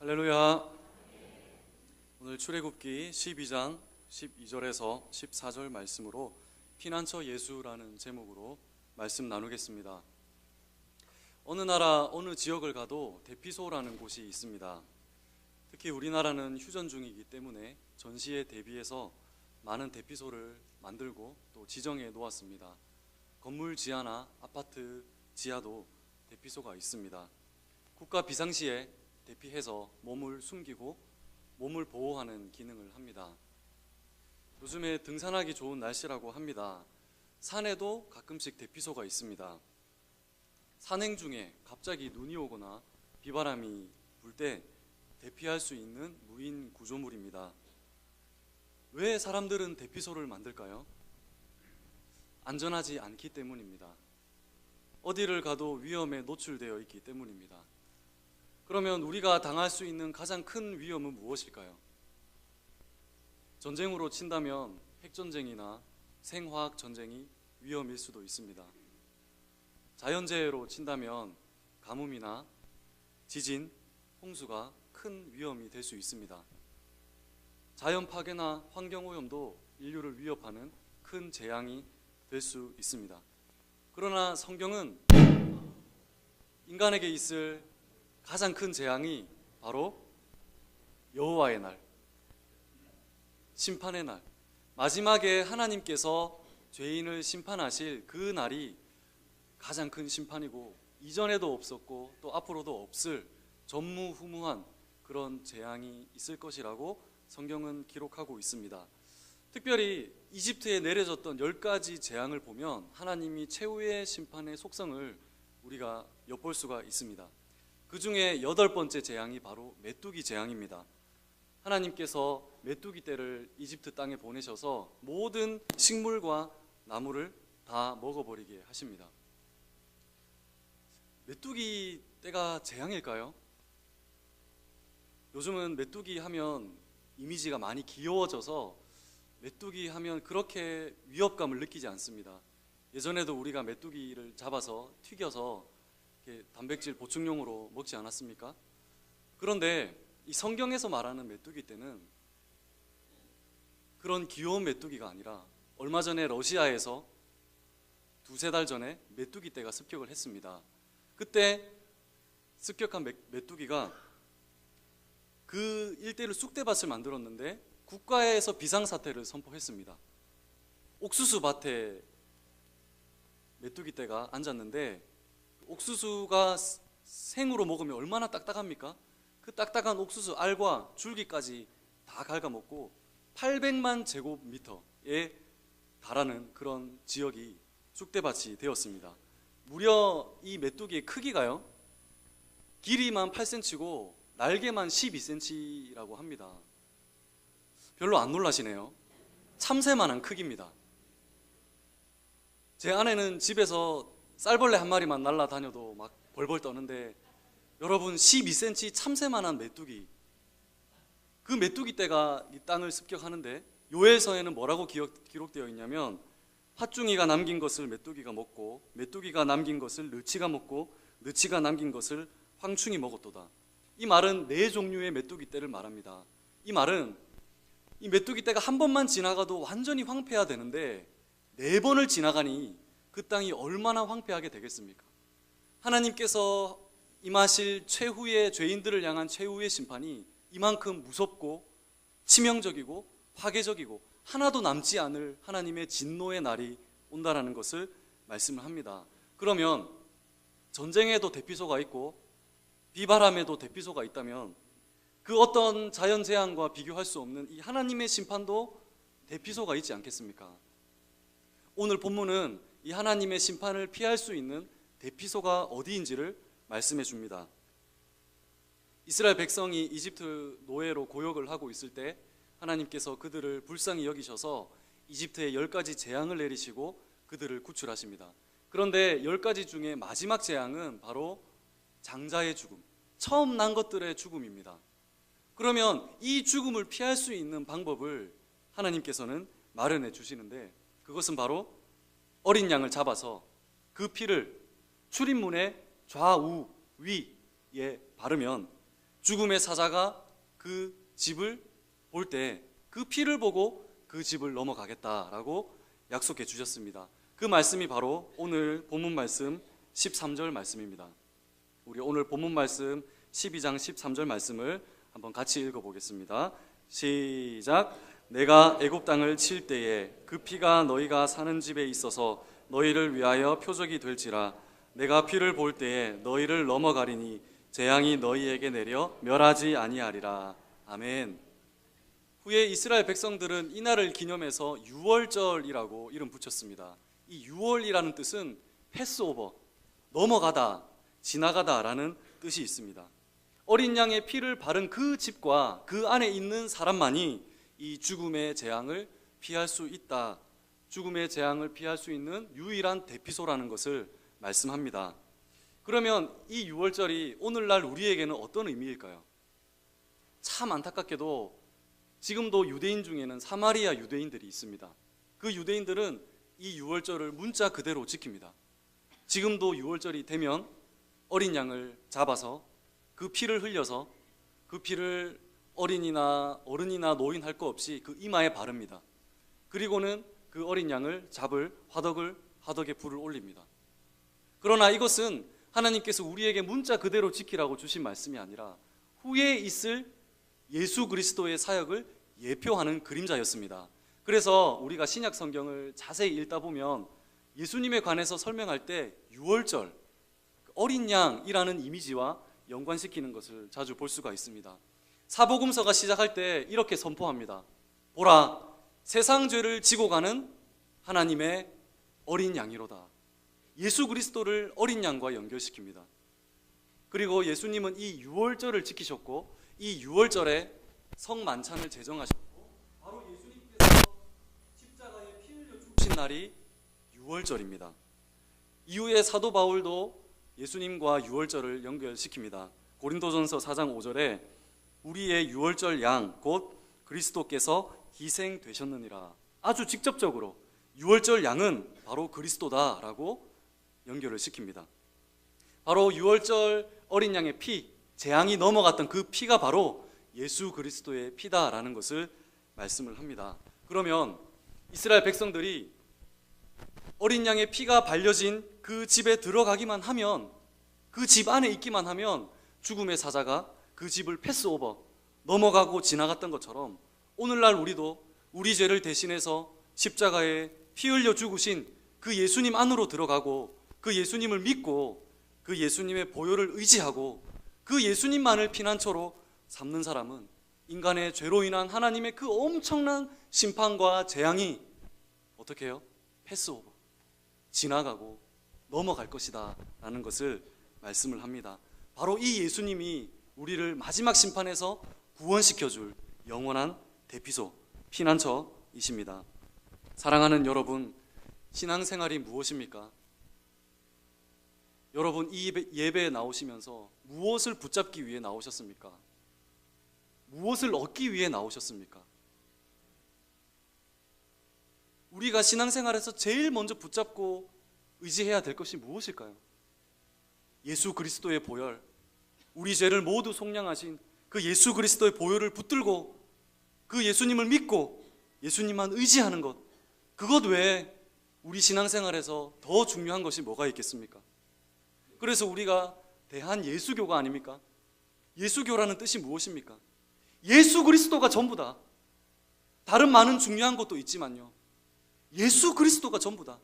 할렐루야. 오늘 출애굽기 12장 12절에서 14절 말씀으로 피난처 예수라는 제목으로 말씀 나누겠습니다. 어느 나라 어느 지역을 가도 대피소라는 곳이 있습니다. 특히 우리나라는 휴전 중이기 때문에 전시에 대비해서 많은 대피소를 만들고 또 지정해 놓았습니다. 건물 지하나 아파트 지하도 대피소가 있습니다. 국가 비상시에 대피해서 몸을 숨기고 몸을 보호하는 기능을 합니다. 요즘에 등산하기 좋은 날씨라고 합니다. 산에도 가끔씩 대피소가 있습니다. 산행 중에 갑자기 눈이 오거나 비바람이 불 때 대피할 수 있는 무인 구조물입니다. 왜 사람들은 대피소를 만들까요? 안전하지 않기 때문입니다. 어디를 가도 위험에 노출되어 있기 때문입니다. 그러면 우리가 당할 수 있는 가장 큰 위험은 무엇일까요? 전쟁으로 친다면 핵전쟁이나 생화학 전쟁이 위험일 수도 있습니다. 자연재해로 친다면 가뭄이나 지진, 홍수가 큰 위험이 될 수 있습니다. 자연 파괴나 환경오염도 인류를 위협하는 큰 재앙이 될 수 있습니다. 그러나 성경은 인간에게 있을 가장 큰 재앙이 바로 여호와의 날, 심판의 날, 마지막에 하나님께서 죄인을 심판하실 그 날이 가장 큰 심판이고 이전에도 없었고 또 앞으로도 없을 전무후무한 그런 재앙이 있을 것이라고 성경은 기록하고 있습니다. 특별히 이집트에 내려졌던 10가지 재앙을 보면 하나님이 최후의 심판의 속성을 우리가 엿볼 수가 있습니다. 그 중에 8번째 재앙이 바로 메뚜기 재앙입니다. 하나님께서 메뚜기 떼를 이집트 땅에 보내셔서 모든 식물과 나무를 다 먹어버리게 하십니다. 메뚜기 떼가 재앙일까요? 요즘은 메뚜기 하면 이미지가 많이 귀여워져서 메뚜기 하면 그렇게 위협감을 느끼지 않습니다. 예전에도 우리가 메뚜기를 잡아서 튀겨서 단백질 보충용으로 먹지 않았습니까? 그런데 이 성경에서 말하는 메뚜기 떼는 그런 귀여운 메뚜기가 아니라 얼마 전에 러시아에서 2-3달 전에 메뚜기 떼가 습격을 했습니다. 그때 습격한 메뚜기가 그 일대를 쑥대밭을 만들었는데 국가에서 비상사태를 선포했습니다. 옥수수 밭에 메뚜기 떼가 앉았는데 옥수수가 생으로 먹으면 얼마나 딱딱합니까? 그 딱딱한 옥수수 알과 줄기까지 다 갉아먹고 800만 제곱미터에 달하는 그런 지역이 쑥대밭이 되었습니다. 무려 이 메뚜기의 크기가요, 길이만 8cm고 날개만 12cm라고 합니다. 별로 안 놀라시네요. 참새만한 크기입니다. 제 아내는 집에서 쌀벌레 한 마리만 날아다녀도 막 벌벌 떠는데 여러분 12cm 참새만한 메뚜기, 그 메뚜기 떼가 이 땅을 습격하는데 요엘서에는 뭐라고 기록되어 있냐면 팥중이가 남긴 것을 메뚜기가 먹고 메뚜기가 남긴 것을 느치가 먹고 느치가 남긴 것을 황충이 먹었도다. 이 말은 4종류의 메뚜기 떼를 말합니다. 이 말은 이 메뚜기 떼가 한 번만 지나가도 완전히 황폐해야 되는데 4번을 지나가니 그 땅이 얼마나 황폐하게 되겠습니까? 하나님께서 임하실 최후의 죄인들을 향한 최후의 심판이 이만큼 무섭고 치명적이고 파괴적이고 하나도 남지 않을 하나님의 진노의 날이 온다라는 것을 말씀을 합니다. 그러면 전쟁에도 대피소가 있고 비바람에도 대피소가 있다면 그 어떤 자연재앙과 비교할 수 없는 이 하나님의 심판도 대피소가 있지 않겠습니까? 오늘 본문은 이 하나님의 심판을 피할 수 있는 대피소가 어디인지를 말씀해 줍니다. 이스라엘 백성이 이집트 노예로 고역을 하고 있을 때 하나님께서 그들을 불쌍히 여기셔서 이집트에 10가지 재앙을 내리시고 그들을 구출하십니다. 그런데 10가지 중에 마지막 재앙은 바로 장자의 죽음, 처음 난 것들의 죽음입니다. 그러면 이 죽음을 피할 수 있는 방법을 하나님께서는 마련해 주시는데 그것은 바로 어린 양을 잡아서 그 피를 출입문의 좌우 위에 바르면 죽음의 사자가 그 집을 볼 때 그 피를 보고 그 집을 넘어가겠다라고 약속해 주셨습니다. 그 말씀이 바로 오늘 본문 말씀 13절 말씀입니다. 우리 오늘 본문 말씀 12장 13절 말씀을 한번 같이 읽어보겠습니다. 시작. 내가 애굽 땅을 칠 때에 그 피가 너희가 사는 집에 있어서 너희를 위하여 표적이 될지라. 내가 피를 볼 때에 너희를 넘어가리니 재앙이 너희에게 내려 멸하지 아니하리라. 아멘. 후에 이스라엘 백성들은 이날을 기념해서 유월절이라고 이름 붙였습니다. 이 유월이라는 뜻은 패스오버, 넘어가다, 지나가다라는 뜻이 있습니다. 어린 양의 피를 바른 그 집과 그 안에 있는 사람만이 이 죽음의 재앙을 피할 수 있다, 죽음의 재앙을 피할 수 있는 유일한 대피소라는 것을 말씀합니다. 그러면 이 유월절이 오늘날 우리에게는 어떤 의미일까요? 참 안타깝게도 지금도 유대인 중에는 사마리아 유대인들이 있습니다. 그 유대인들은 이 유월절을 문자 그대로 지킵니다. 지금도 유월절이 되면 어린 양을 잡아서 그 피를 흘려서 그 피를 어린이나 어른이나 노인 할 거 없이 그 이마에 바릅니다. 그리고는 그 어린 양을 잡을 화덕에 불을 올립니다. 그러나 이것은 하나님께서 우리에게 문자 그대로 지키라고 주신 말씀이 아니라 후에 있을 예수 그리스도의 사역을 예표하는 그림자였습니다. 그래서 우리가 신약 성경을 자세히 읽다 보면 예수님에 관해서 설명할 때 유월절, 어린 양이라는 이미지와 연관시키는 것을 자주 볼 수가 있습니다. 사복음서가 시작할 때 이렇게 선포합니다. 보라, 세상 죄를 지고 가는 하나님의 어린 양이로다. 예수 그리스도를 어린 양과 연결시킵니다. 그리고 예수님은 이 유월절을 지키셨고 이 유월절에 성만찬을 제정하셨고 바로 예수님께서 십자가에 피 흘려 죽으신 날이 유월절입니다. 이후에 사도 바울도 예수님과 유월절을 연결시킵니다. 고린도전서 4장 5절에 우리의 유월절 양 곧 그리스도께서 희생되셨느니라. 아주 직접적으로 유월절 양은 바로 그리스도다라고 연결을 시킵니다. 바로 유월절 어린 양의 피, 재앙이 넘어갔던 그 피가 바로 예수 그리스도의 피다라는 것을 말씀을 합니다. 그러면 이스라엘 백성들이 어린 양의 피가 발려진 그 집에 들어가기만 하면, 그 집 안에 있기만 하면 죽음의 사자가 그 집을 패스오버, 넘어가고 지나갔던 것처럼 오늘날 우리도 우리 죄를 대신해서 십자가에 피 흘려 죽으신 그 예수님 안으로 들어가고 그 예수님을 믿고 그 예수님의 보혈을 의지하고 그 예수님만을 피난처로 삼는 사람은 인간의 죄로 인한 하나님의 그 엄청난 심판과 재앙이 어떻게 해요? 패스오버, 지나가고 넘어갈 것이다 라는 것을 말씀을 합니다. 바로 이 예수님이 우리를 마지막 심판에서 구원시켜줄 영원한 대피소, 피난처이십니다. 사랑하는 여러분, 신앙생활이 무엇입니까? 여러분 이 예배에 나오시면서 무엇을 붙잡기 위해 나오셨습니까? 무엇을 얻기 위해 나오셨습니까? 우리가 신앙생활에서 제일 먼저 붙잡고 의지해야 될 것이 무엇일까요? 예수 그리스도의 보혈, 우리 죄를 모두 속량하신 그 예수 그리스도의 보혈을 붙들고 그 예수님을 믿고 예수님만 의지하는 것, 그것 외에 우리 신앙생활에서 더 중요한 것이 뭐가 있겠습니까? 그래서 우리가 대한 예수교가 아닙니까? 예수교라는 뜻이 무엇입니까? 예수 그리스도가 전부다. 다른 많은 중요한 것도 있지만요, 예수 그리스도가 전부다.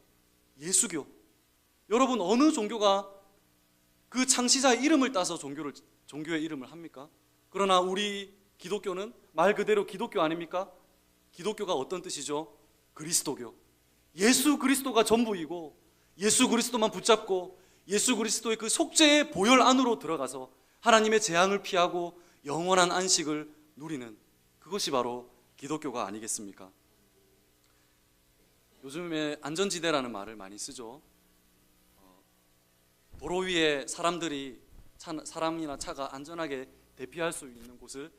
예수교. 여러분 어느 종교가 그 창시자의 이름을 따서 종교의 이름을 합니까? 그러나 우리 기독교는 말 그대로 기독교 아닙니까? 기독교가 어떤 뜻이죠? 그리스도교. 예수 그리스도가 전부이고 예수 그리스도만 붙잡고 예수 그리스도의 그 속죄의 보혈 안으로 들어가서 하나님의 재앙을 피하고 영원한 안식을 누리는, 그것이 바로 기독교가 아니겠습니까? 요즘에 안전지대라는 말을 많이 쓰죠. 도로 위에 사람이나 차가 안전하게 대피할 수 있는 곳을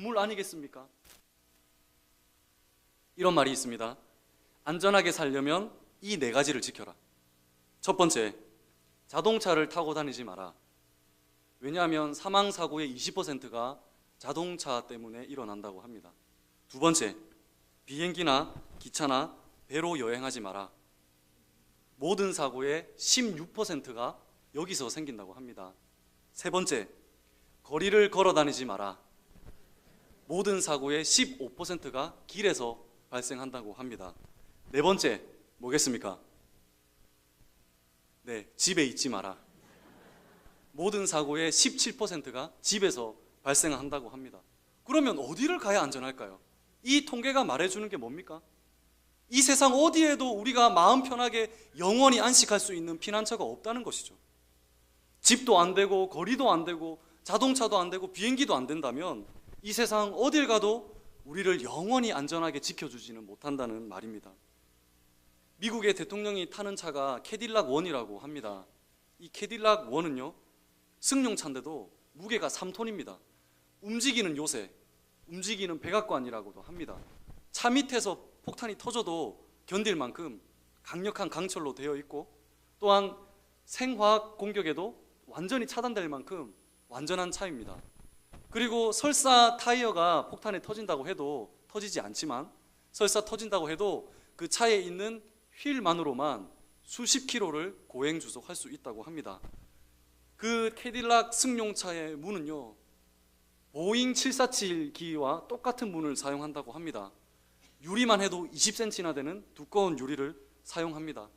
만물 아니겠습니까? 이런 말이 있습니다. 안전하게 살려면 이 네 가지를 지켜라. 첫 번째, 자동차를 타고 다니지 마라. 왜냐하면 사망사고의 20%가 자동차 때문에 일어난다고 합니다. 두 번째, 비행기나 기차나 배로 여행하지 마라. 모든 사고의 16%가 여기서 생긴다고 합니다. 세 번째, 거리를 걸어 다니지 마라. 모든 사고의 15%가 길에서 발생한다고 합니다. 네 번째, 뭐겠습니까? 네, 집에 있지 마라. 모든 사고의 17%가 집에서 발생한다고 합니다. 그러면 어디를 가야 안전할까요? 이 통계가 말해주는 게 뭡니까? 이 세상 어디에도 우리가 마음 편하게 영원히 안식할 수 있는 피난처가 없다는 것이죠. 집도 안 되고 거리도 안 되고 자동차도 안 되고 비행기도 안 된다면 이 세상 어딜 가도 우리를 영원히 안전하게 지켜주지는 못한다는 말입니다. 미국의 대통령이 타는 차가 캐딜락 원이라고 합니다. 이 캐딜락 원은요, 승용차인데도 무게가 3톤입니다. 움직이는 요새, 움직이는 백악관이라고도 합니다. 차 밑에서 폭탄이 터져도 견딜 만큼 강력한 강철로 되어 있고, 또한 생화학 공격에도 완전히 차단될 만큼 완전한 차입니다. 그리고 설사 타이어가 폭탄에 터진다고 해도, 터지지 않지만 설사 터진다고 해도 그 차에 있는 휠만으로만 수십 킬로를 고행 주속할 수 있다고 합니다. 그 캐딜락 승용차의 문은요, 보잉 747기와 똑같은 문을 사용한다고 합니다. 유리만 해도 20cm나 되는 두꺼운 유리를 사용합니다.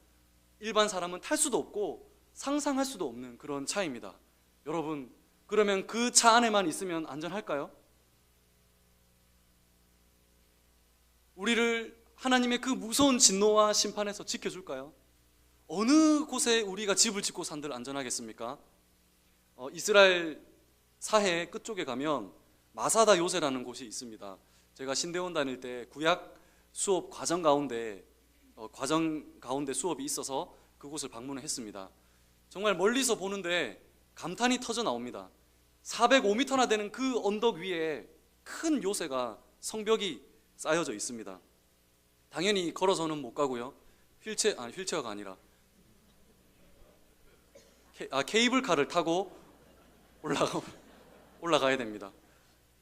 일반 사람은 탈 수도 없고 상상할 수도 없는 그런 차입니다. 여러분, 그러면 그 차 안에만 있으면 안전할까요? 우리를 하나님의 그 무서운 진노와 심판에서 지켜줄까요? 어느 곳에 우리가 집을 짓고 산들 안전하겠습니까? 이스라엘 사해 끝쪽에 가면 마사다 요새라는 곳이 있습니다. 제가 신대원 다닐 때 구약 수업 과정 가운데 수업이 있어서 그곳을 방문을 했습니다. 정말 멀리서 보는데 감탄이 터져 나옵니다. 405m나 되는 그 언덕 위에 큰 요새가 성벽이 쌓여져 있습니다. 당연히 걸어서는 못 가고요. 휠체어가 아니라 케이블카를 타고 올라가야 됩니다.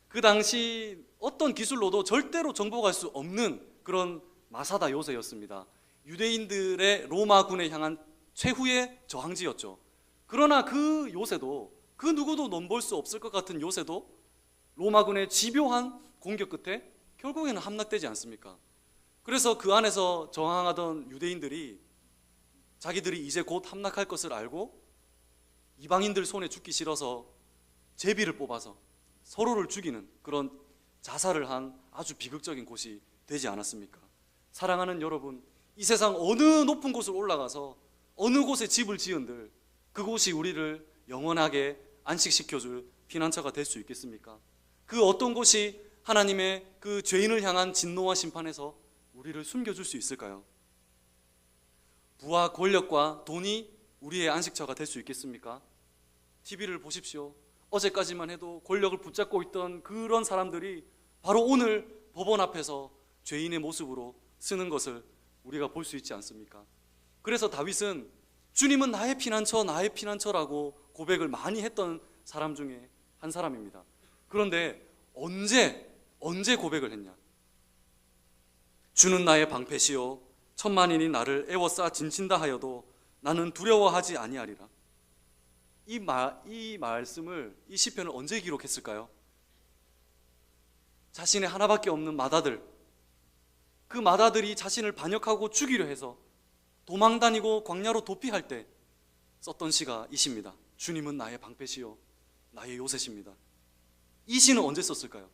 그 당시 어떤 기술로도 절대로 정복할 수 없는 그런 마사다 요새였습니다. 유대인들의 로마군에 향한 최후의 저항지였죠. 그러나 그 요새도, 그 누구도 넘볼 수 없을 것 같은 요새도 로마군의 집요한 공격 끝에 결국에는 함락되지 않습니까? 그래서 그 안에서 저항하던 유대인들이 자기들이 이제 곧 함락할 것을 알고 이방인들 손에 죽기 싫어서 제비를 뽑아서 서로를 죽이는 그런 자살을 한 아주 비극적인 곳이 되지 않았습니까? 사랑하는 여러분, 이 세상 어느 높은 곳을 올라가서 어느 곳에 집을 지은들 그곳이 우리를 영원하게 안식시켜줄 피난처가 될 수 있겠습니까? 그 어떤 곳이 하나님의 그 죄인을 향한 진노와 심판에서 우리를 숨겨줄 수 있을까요? 부와 권력과 돈이 우리의 안식처가 될 수 있겠습니까? TV를 보십시오. 어제까지만 해도 권력을 붙잡고 있던 그런 사람들이 바로 오늘 법원 앞에서 죄인의 모습으로 쓰는 것을 우리가 볼 수 있지 않습니까? 그래서 다윗은 주님은 나의 피난처, 나의 피난처라고 고백을 많이 했던 사람 중에 한 사람입니다. 그런데 언제 고백을 했냐? 주는 나의 방패시요 천만인이 나를 애워싸 진친다 하여도 나는 두려워하지 아니하리라. 이 말씀을, 이 시편을 언제 기록했을까요? 자신의 하나밖에 없는 맏아들, 그 맏아들이 자신을 반역하고 죽이려 해서 도망다니고 광야로 도피할 때 썼던 시가 이 시입니다. 주님은 나의 방패시요 나의 요새십니다. 이 시는 언제 썼을까요?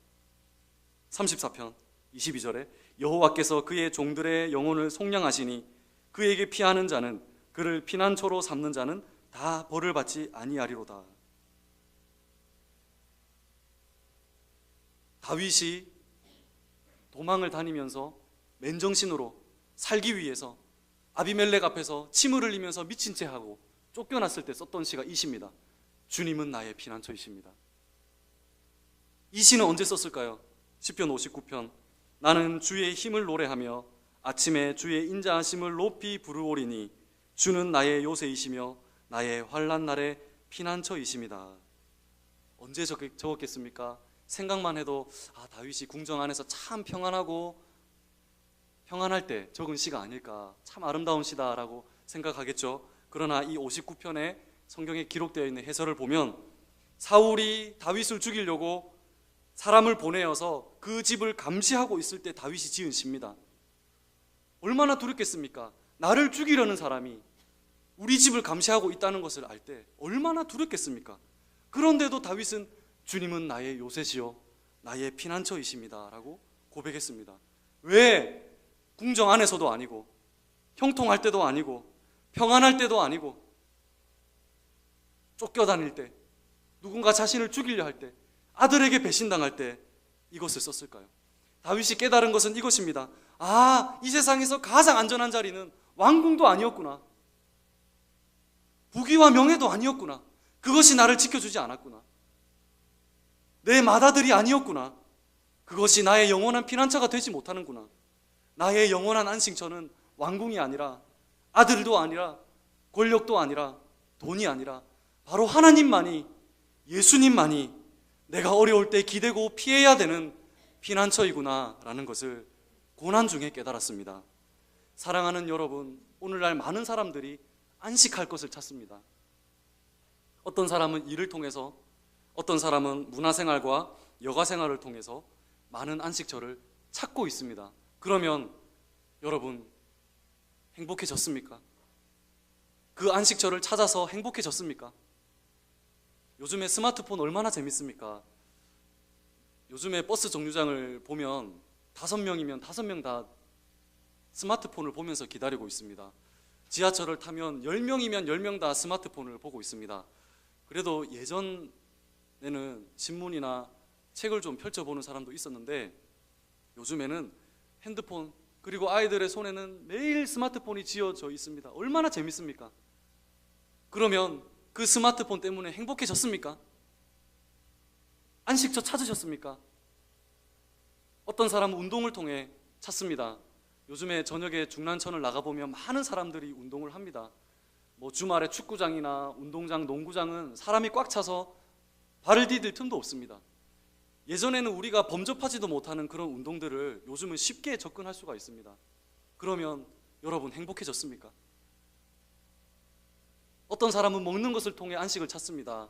34편 22절에 여호와께서 그의 종들의 영혼을 속량하시니 그에게 피하는 자는, 그를 피난처로 삼는 자는 다 벌을 받지 아니하리로다. 다윗이 도망을 다니면서 맨정신으로 살기 위해서 아비멜렉 앞에서 침을 흘리면서 미친 채 하고 쫓겨났을 때 썼던 시가 이 시입니다. 주님은 나의 피난처이십니다. 이 시는 언제 썼을까요? 시편 59편. 나는 주의 힘을 노래하며 아침에 주의 인자하심을 높이 부르오리니 주는 나의 요새이시며 나의 환난 날의 피난처이십니다. 언제 적었겠습니까? 생각만 해도 다윗이 궁정 안에서 참 평안할 때 적은 시가 아닐까, 참 아름다운 시다라고 생각하겠죠. 그러나 이 59편에 성경에 기록되어 있는 해설을 보면 사울이 다윗을 죽이려고 사람을 보내어서 그 집을 감시하고 있을 때 다윗이 지은 시입니다. 얼마나 두렵겠습니까? 나를 죽이려는 사람이 우리 집을 감시하고 있다는 것을 알 때 얼마나 두렵겠습니까? 그런데도 다윗은 주님은 나의 요새시요 나의 피난처이십니다 라고 고백했습니다. 왜? 궁정 안에서도 아니고 형통할 때도 아니고 평안할 때도 아니고 쫓겨다닐 때, 누군가 자신을 죽이려 할 때, 아들에게 배신당할 때 이것을 썼을까요? 다윗이 깨달은 것은 이것입니다. 이 세상에서 가장 안전한 자리는 왕궁도 아니었구나, 부귀와 명예도 아니었구나, 그것이 나를 지켜주지 않았구나, 내 맏아들이 아니었구나, 그것이 나의 영원한 피난처가 되지 못하는구나. 나의 영원한 안식처는 왕궁이 아니라 아들도 아니라 권력도 아니라 돈이 아니라 바로 하나님만이, 예수님만이 내가 어려울 때 기대고 피해야 되는 피난처이구나 라는 것을 고난 중에 깨달았습니다. 사랑하는 여러분, 오늘날 많은 사람들이 안식할 것을 찾습니다. 어떤 사람은 일을 통해서, 어떤 사람은 문화생활과 여가생활을 통해서 많은 안식처를 찾고 있습니다. 그러면 여러분 행복해졌습니까? 그 안식처를 찾아서 행복해졌습니까? 요즘에 스마트폰 얼마나 재밌습니까? 요즘에 버스 정류장을 보면 5명이면 5명 다 스마트폰을 보면서 기다리고 있습니다. 지하철을 타면 10명이면 10명 다 스마트폰을 보고 있습니다. 그래도 예전에는 신문이나 책을 좀 펼쳐보는 사람도 있었는데 요즘에는 핸드폰, 그리고 아이들의 손에는 매일 스마트폰이 쥐어져 있습니다. 얼마나 재밌습니까? 그러면 그 스마트폰 때문에 행복해졌습니까? 안식처 찾으셨습니까? 어떤 사람은 운동을 통해 찾습니다. 요즘에 저녁에 중랑천을 나가보면 많은 사람들이 운동을 합니다. 주말에 축구장이나 운동장, 농구장은 사람이 꽉 차서 발을 디딜 틈도 없습니다. 예전에는 우리가 범접하지도 못하는 그런 운동들을 요즘은 쉽게 접근할 수가 있습니다. 그러면 여러분 행복해졌습니까? 어떤 사람은 먹는 것을 통해 안식을 찾습니다.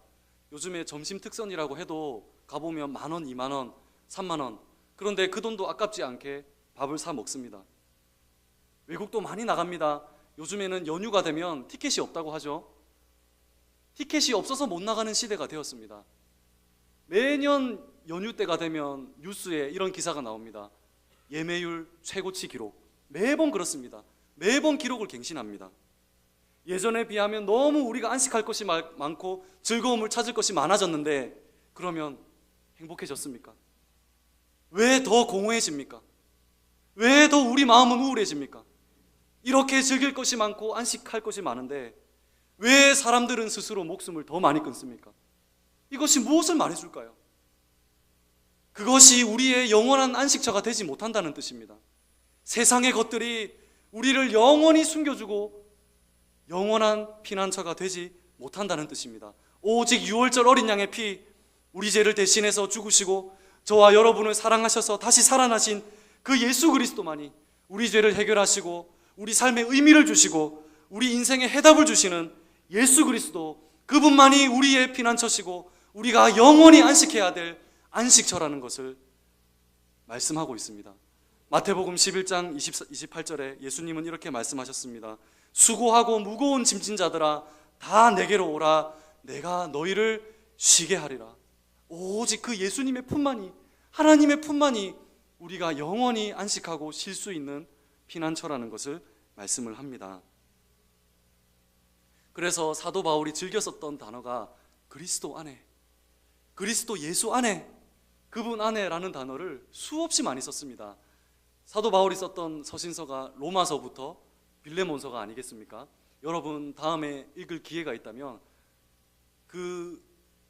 요즘에 점심 특선이라고 해도 가보면 10,000원, 20,000원, 30,000원, 그런데 그 돈도 아깝지 않게 밥을 사 먹습니다. 외국도 많이 나갑니다. 요즘에는 연휴가 되면 티켓이 없다고 하죠. 티켓이 없어서 못 나가는 시대가 되었습니다. 매년 연휴 때가 되면 뉴스에 이런 기사가 나옵니다. 예매율 최고치 기록. 매번 그렇습니다. 매번 기록을 갱신합니다. 예전에 비하면 너무 우리가 안식할 것이 많고 즐거움을 찾을 것이 많아졌는데 그러면 행복해졌습니까? 왜 더 공허해집니까? 왜 더 우리 마음은 우울해집니까? 이렇게 즐길 것이 많고 안식할 것이 많은데 왜 사람들은 스스로 목숨을 더 많이 끊습니까? 이것이 무엇을 말해줄까요? 그것이 우리의 영원한 안식처가 되지 못한다는 뜻입니다. 세상의 것들이 우리를 영원히 숨겨주고 영원한 피난처가 되지 못한다는 뜻입니다. 오직 유월절 어린 양의 피, 우리 죄를 대신해서 죽으시고 저와 여러분을 사랑하셔서 다시 살아나신 그 예수 그리스도만이 우리 죄를 해결하시고 우리 삶에 의미를 주시고 우리 인생에 해답을 주시는 예수 그리스도, 그분만이 우리의 피난처시고 우리가 영원히 안식해야 될 안식처라는 것을 말씀하고 있습니다. 마태복음 11장 28절에 예수님은 이렇게 말씀하셨습니다. 수고하고 무거운 짐진 자들아 다 내게로 오라, 내가 너희를 쉬게 하리라. 오직 그 예수님의 품만이, 하나님의 품만이 우리가 영원히 안식하고 쉴 수 있는 피난처라는 것을 말씀을 합니다. 그래서 사도 바울이 즐겨 썼던 단어가 그리스도 안에, 그리스도 예수 안에, 그분 안에라는 단어를 수없이 많이 썼습니다. 사도 바울이 썼던 서신서가 로마서부터 빌레몬서가 아니겠습니까? 여러분 다음에 읽을 기회가 있다면 그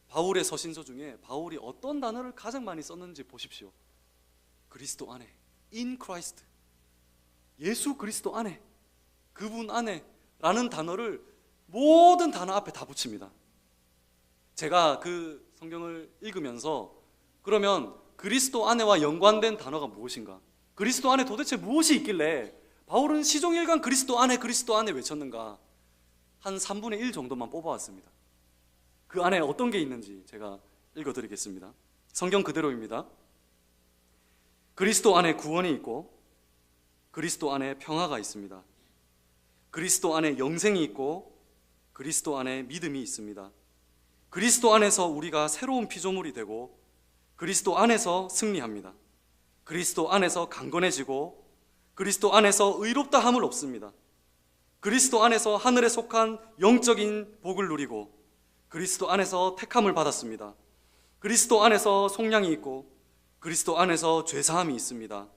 바울의 서신서 중에 바울이 어떤 단어를 가장 많이 썼는지 보십시오. 그리스도 안에, in Christ, 예수 그리스도 안에, 그분 안에 라는 단어를 모든 단어 앞에 다 붙입니다. 제가 그 성경을 읽으면서 그러면 그리스도 안에와 연관된 단어가 무엇인가? 그리스도 안에 도대체 무엇이 있길래 바울은 시종일관 그리스도 안에 외쳤는가? 한 3분의 1 정도만 뽑아왔습니다. 그 안에 어떤 게 있는지 제가 읽어드리겠습니다. 성경 그대로입니다. 그리스도 안에 구원이 있고, 그리스도 안에 평화가 있습니다. 그리스도 안에 영생이 있고, 그리스도 안에 믿음이 있습니다. 그리스도 안에서 우리가 새로운 피조물이 되고, 그리스도 안에서 승리합니다. 그리스도 안에서 강건해지고, 그리스도 안에서 의롭다 함을 얻습니다. 그리스도 안에서 하늘에 속한 영적인 복을 누리고, 그리스도 안에서 택함을 받았습니다. 그리스도 안에서 속량이 있고, 그리스도 안에서 죄사함이 있습니다.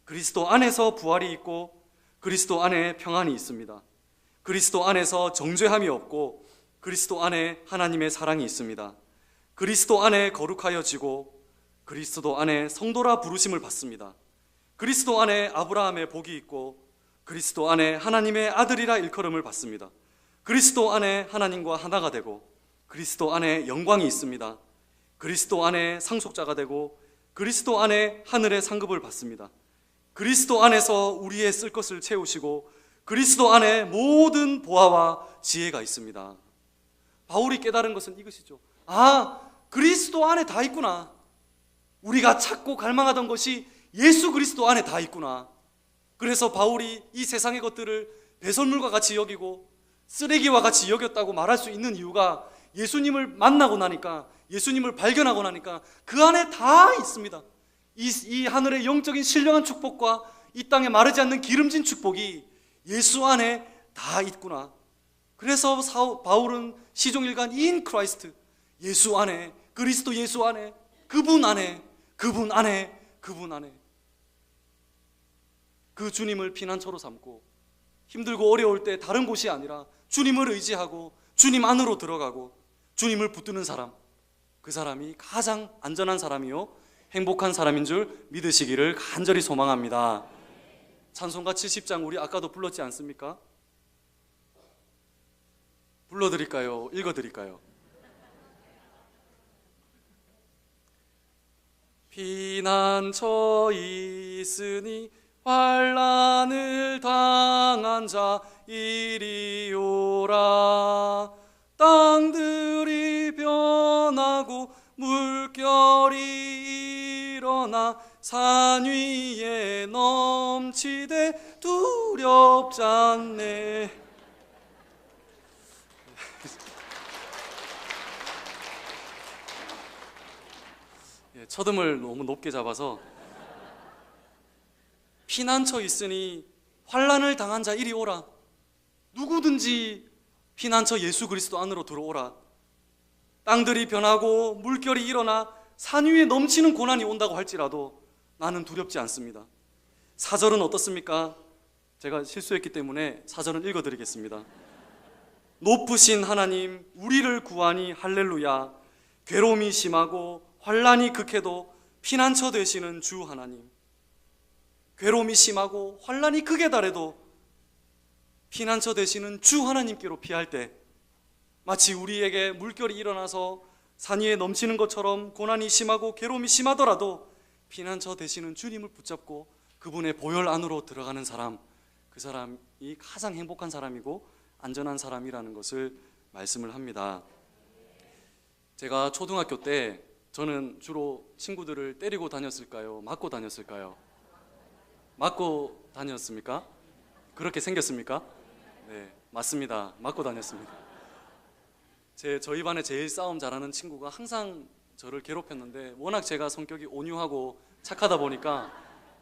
그리스도 안에서 부활이 있고, 그리스도 안에 평안이 있습니다. 그리스도 안에서 정죄함이 없고, 그리스도 안에 하나님의 사랑이 있습니다. 그리스도 안에 거룩하여지고, 그리스도 안에 성도라 부르심을 받습니다. 그리스도 안에 아브라함의 복이 있고, 그리스도 안에 하나님의 아들이라 일컬음을 받습니다. 그리스도 안에 하나님과 하나가 되고, 그리스도 안에 영광이 있습니다. 그리스도 안에 상속자가 되고, 그리스도 안에 하늘의 상급을 받습니다. 그리스도 안에서 우리의 쓸 것을 채우시고, 그리스도 안에 모든 보화와 지혜가 있습니다. 바울이 깨달은 것은 이것이죠. 아, 그리스도 안에 다 있구나. 우리가 찾고 갈망하던 것이 예수 그리스도 안에 다 있구나. 그래서 바울이 이 세상의 것들을 배설물과 같이 여기고 쓰레기와 같이 여겼다고 말할 수 있는 이유가 예수님을 만나고 나니까, 예수님을 발견하고 나니까 그 안에 다 있습니다. 이 하늘의 영적인 신령한 축복과 이 땅에 마르지 않는 기름진 축복이 예수 안에 다 있구나. 그래서 바울은 시종일관 in Christ, 예수 안에, 그리스도 예수 안에, 그분 안에, 그분 안에, 그분 안에, 그 주님을 피난처로 삼고 힘들고 어려울 때 다른 곳이 아니라 주님을 의지하고 주님 안으로 들어가고 주님을 붙드는 사람, 그 사람이 가장 안전한 사람이요 행복한 사람인 줄 믿으시기를 간절히 소망합니다. 찬송가 70장 우리 아까도 불렀지 않습니까? 불러드릴까요? 읽어드릴까요? 피난처 있으니 환난을 당한 자 이리 오라. 땅들이 변하고 물결이 일어나 산 위에 넘치되 두렵지 않네. 첫음을 너무 높게 잡아서 피난처 있으니 환난을 당한 자 이리 오라. 누구든지 피난처 예수 그리스도 안으로 들어오라. 땅들이 변하고 물결이 일어나 산 위에 넘치는 고난이 온다고 할지라도 나는 두렵지 않습니다. 4절은 어떻습니까? 제가 실수했기 때문에 4절은 읽어드리겠습니다. 높으신 하나님 우리를 구하니 할렐루야. 괴로움이 심하고 환난이 극해도 피난처 되시는 주 하나님. 괴로움이 심하고 환난이 극에 달해도 피난처 되시는 주 하나님께로 피할 때 마치 우리에게 물결이 일어나서 산 위에 넘치는 것처럼 고난이 심하고 괴로움이 심하더라도 피난처 되시는 주님을 붙잡고 그분의 보혈 안으로 들어가는 사람, 그 사람이 가장 행복한 사람이고 안전한 사람이라는 것을 말씀을 합니다. 제가 초등학교 때 저는 주로 친구들을 때리고 다녔을까요? 맞고 다녔을까요? 맞고 다녔습니까? 그렇게 생겼습니까? 네, 맞습니다. 맞고 다녔습니다. 저희 반에 제일 싸움 잘하는 친구가 항상 저를 괴롭혔는데 워낙 제가 성격이 온유하고 착하다 보니까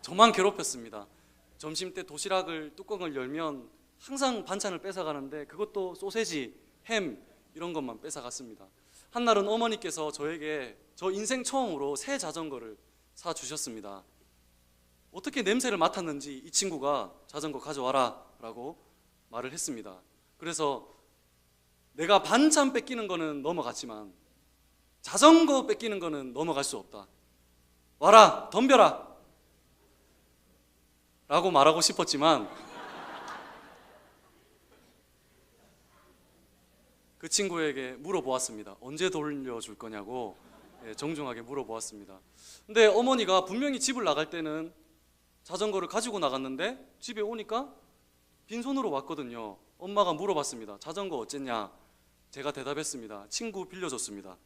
저만 괴롭혔습니다. 점심 때 도시락을 뚜껑을 열면 항상 반찬을 뺏어가는데 그것도 소세지, 햄 이런 것만 뺏어갔습니다. 한날은 어머니께서 저에게 저 인생 처음으로 새 자전거를 사주셨습니다. 어떻게 냄새를 맡았는지 이 친구가 자전거 가져와라 라고 말을 했습니다. 그래서 내가 반찬 뺏기는 거는 넘어갔지만 자전거 뺏기는 거는 넘어갈 수 없다. 와라, 덤벼라 라고 말하고 싶었지만 그 친구에게 물어보았습니다. 언제 돌려줄 거냐고 정중하게 물어보았습니다. 근데 어머니가 분명히 집을 나갈 때는 자전거를 가지고 나갔는데 집에 오니까 빈손으로 왔거든요. 엄마가 물어봤습니다. 자전거 어쨌냐? 제가 대답했습니다. 친구 빌려줬습니다.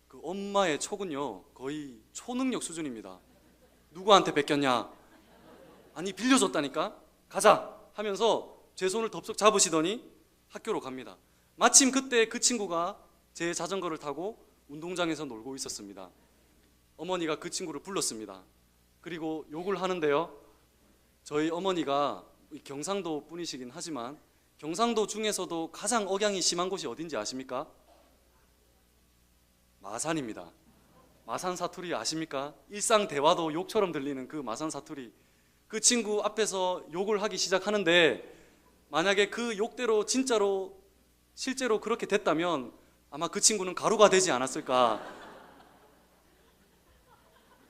그 엄마의 촉은요 거의 초능력 수준입니다. 누구한테 뺏겼냐? 아니 빌려줬다니까? 가자 하면서 제 손을 덥석 잡으시더니 학교로 갑니다. 마침 그때 그 친구가 제 자전거를 타고 운동장에서 놀고 있었습니다. 어머니가 그 친구를 불렀습니다. 그리고 욕을 하는데요, 저희 어머니가 경상도 분이시긴 하지만 경상도 중에서도 가장 억양이 심한 곳이 어딘지 아십니까? 마산입니다. 마산 사투리 아십니까? 일상 대화도 욕처럼 들리는 그 마산 사투리. 그 친구 앞에서 욕을 하기 시작하는데 만약에 그 욕대로 진짜로 실제로 그렇게 됐다면 아마 그 친구는 가루가 되지 않았을까.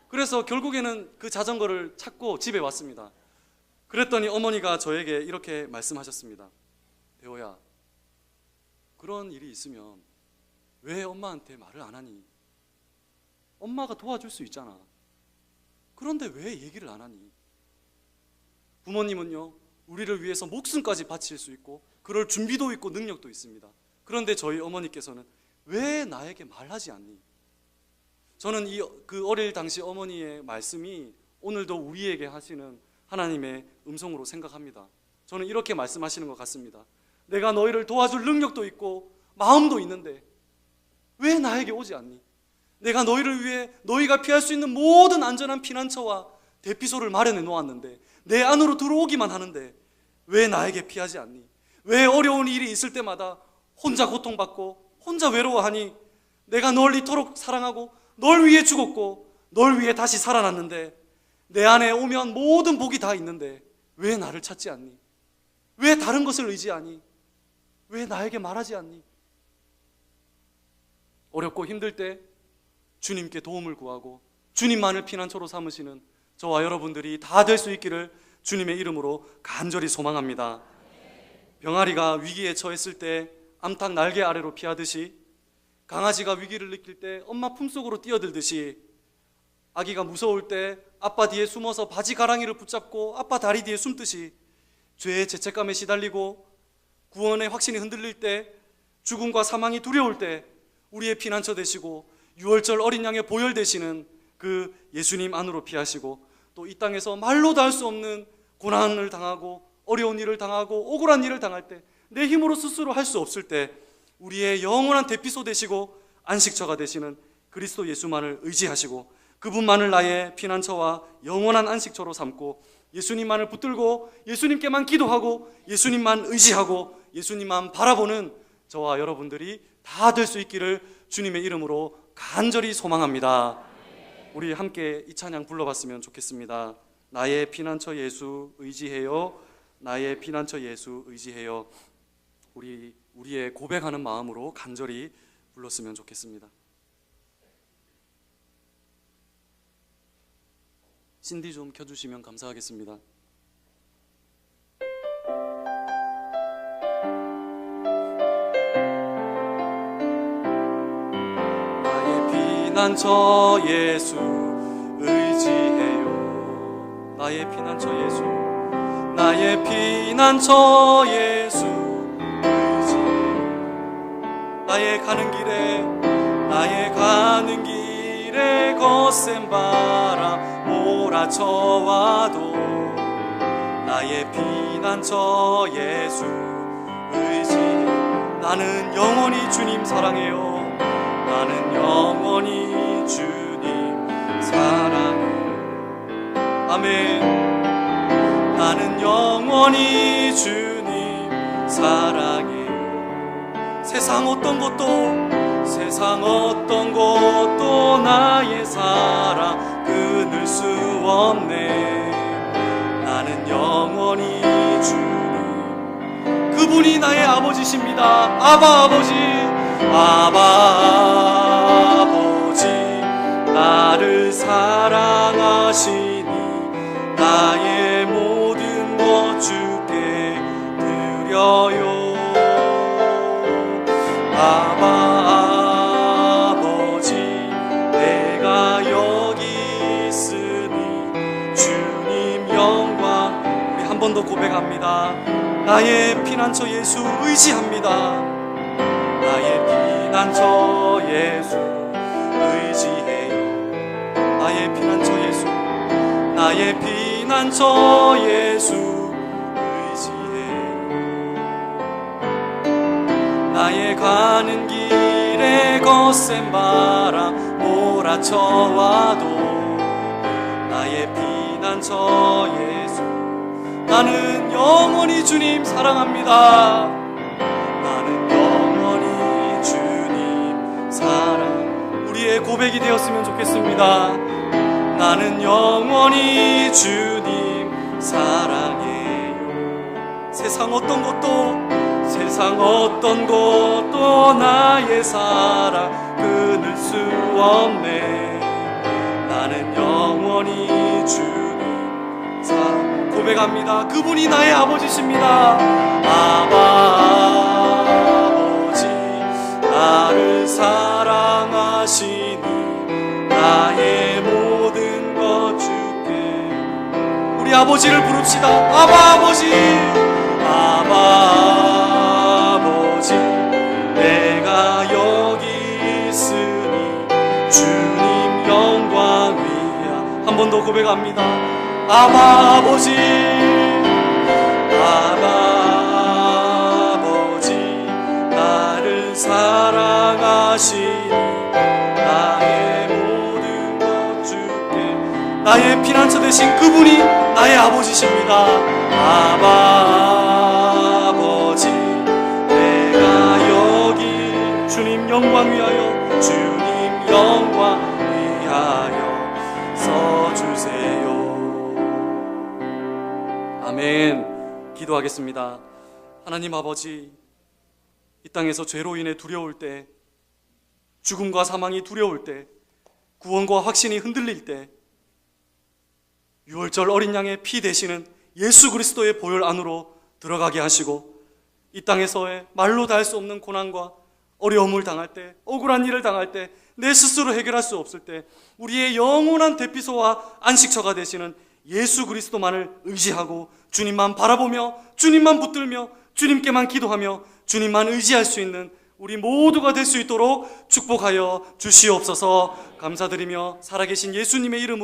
그래서 결국에는 그 자전거를 찾고 집에 왔습니다. 그랬더니 어머니가 저에게 이렇게 말씀하셨습니다. 대호야, 그런 일이 있으면 왜 엄마한테 말을 안 하니? 엄마가 도와줄 수 있잖아. 그런데 왜 얘기를 안 하니? 부모님은요, 우리를 위해서 목숨까지 바칠 수 있고 그럴 준비도 있고 능력도 있습니다. 그런데 저희 어머니께서는 왜 나에게 말하지 않니? 저는 그 어릴 당시 어머니의 말씀이 오늘도 우리에게 하시는 하나님의 음성으로 생각합니다. 저는 이렇게 말씀하시는 것 같습니다. 내가 너희를 도와줄 능력도 있고 마음도 있는데 왜 나에게 오지 않니? 내가 너희를 위해 너희가 피할 수 있는 모든 안전한 피난처와 대피소를 마련해 놓았는데 내 안으로 들어오기만 하는데 왜 나에게 피하지 않니? 왜 어려운 일이 있을 때마다 혼자 고통받고 혼자 외로워하니? 내가 널 이토록 사랑하고 널 위해 죽었고 널 위해 다시 살아났는데 내 안에 오면 모든 복이 다 있는데 왜 나를 찾지 않니? 왜 다른 것을 의지하니? 왜 나에게 말하지 않니? 어렵고 힘들 때 주님께 도움을 구하고 주님만을 피난처로 삼으시는 저와 여러분들이 다 될 수 있기를 주님의 이름으로 간절히 소망합니다. 병아리가 위기에 처했을 때 암탉 날개 아래로 피하듯이, 강아지가 위기를 느낄 때 엄마 품속으로 뛰어들듯이, 아기가 무서울 때 아빠 뒤에 숨어서 바지 가랑이를 붙잡고 아빠 다리 뒤에 숨듯이, 죄의 죄책감에 시달리고 구원의 확신이 흔들릴 때, 죽음과 사망이 두려울 때 우리의 피난처 되시고 유월절 어린 양의 보혈 되시는 그 예수님 안으로 피하시고, 또 이 땅에서 말로도 할 수 없는 고난을 당하고 어려운 일을 당하고 억울한 일을 당할 때, 내 힘으로 스스로 할 수 없을 때 우리의 영원한 대피소 되시고 안식처가 되시는 그리스도 예수만을 의지하시고 그분만을 나의 피난처와 영원한 안식처로 삼고 예수님만을 붙들고 예수님께만 기도하고 예수님만 의지하고 예수님만 바라보는 저와 여러분들이 다 될 수 있기를 주님의 이름으로 간절히 소망합니다. 우리 함께 이 찬양 불러봤으면 좋겠습니다. 나의 피난처 예수 의지해요. 나의 피난처 예수 의지해요. 우리의 고백하는 마음으로 간절히 불렀으면 좋겠습니다. 신디 좀 켜주시면 감사하겠습니다. 나의 피난처 예수 의지해요. 나의 피난처 예수, 나의 피난처 예수 의지해요. 나의 가는 길에 거센 바람 몰아쳐와도 나의 피난처 예수 의지해요. 나는 영원히 주님 사랑해요. 나는 영원히 주님 사랑해요. 아멘. 나는 영원히 주님 사랑해요. 세상 어떤 것도 나의 사랑 끊을 수 없네. 나는 영원히 주님, 그분이 나의 아버지십니다. 아바 아버지, 아바 나를 사랑하시니 나의 모든 것 주께 드려요. 아버지, 내가 여기 있으니 주님 영광. 우리 한 번 더 고백합니다. 나의 피난처 예수 의지합니다. 나의 피난처 예수 의지해요. 나의 피난처 예수, 나의 피난처 예수 의지해요. 나의 가는 길에 거센 바람 몰아쳐와도 나의 피난처 예수, 나는 영원히 주님 사랑합니다. 나는 영원히 주님 사랑. 우리의 고백이 되었으면 좋겠습니다. 나는 영원히 주님 사랑해요. 세상 어떤 것도 나의 사랑 끊을 수 없네. 나는 영원히 주님 사랑. 고백합니다. 그분이 나의 아버지십니다. 아버지, 나를 사랑하시니 나의 모든 것 주께. 우리 아버지를 부릅시다. 아버지, 아버지, 내가 여기 있으니 주님 영광 위하. 한 번 더 고백합니다. 아버지, 아버지, 나를 사랑하시니 나의 모든 것 주께. 나의 피난처 되신 그분이 나의 아버지십니다. 아버지, 내가 여기 주님 영광 위하여, 주님 영광 위하여 서주세요. 아멘. 기도하겠습니다. 하나님 아버지, 이 땅에서 죄로 인해 두려울 때, 죽음과 사망이 두려울 때, 구원과 확신이 흔들릴 때, 유월절 어린 양의 피 되시는 예수 그리스도의 보혈 안으로 들어가게 하시고, 이 땅에서의 말로 다 할 수 없는 고난과 어려움을 당할 때, 억울한 일을 당할 때, 내 스스로 해결할 수 없을 때 우리의 영원한 대피소와 안식처가 되시는 예수 그리스도만을 의지하고 주님만 바라보며 주님만 붙들며 주님께만 기도하며 주님만 의지할 수 있는 우리 모두가 될 수 있도록 축복하여 주시옵소서. 감사드리며 살아계신 예수님의 이름으로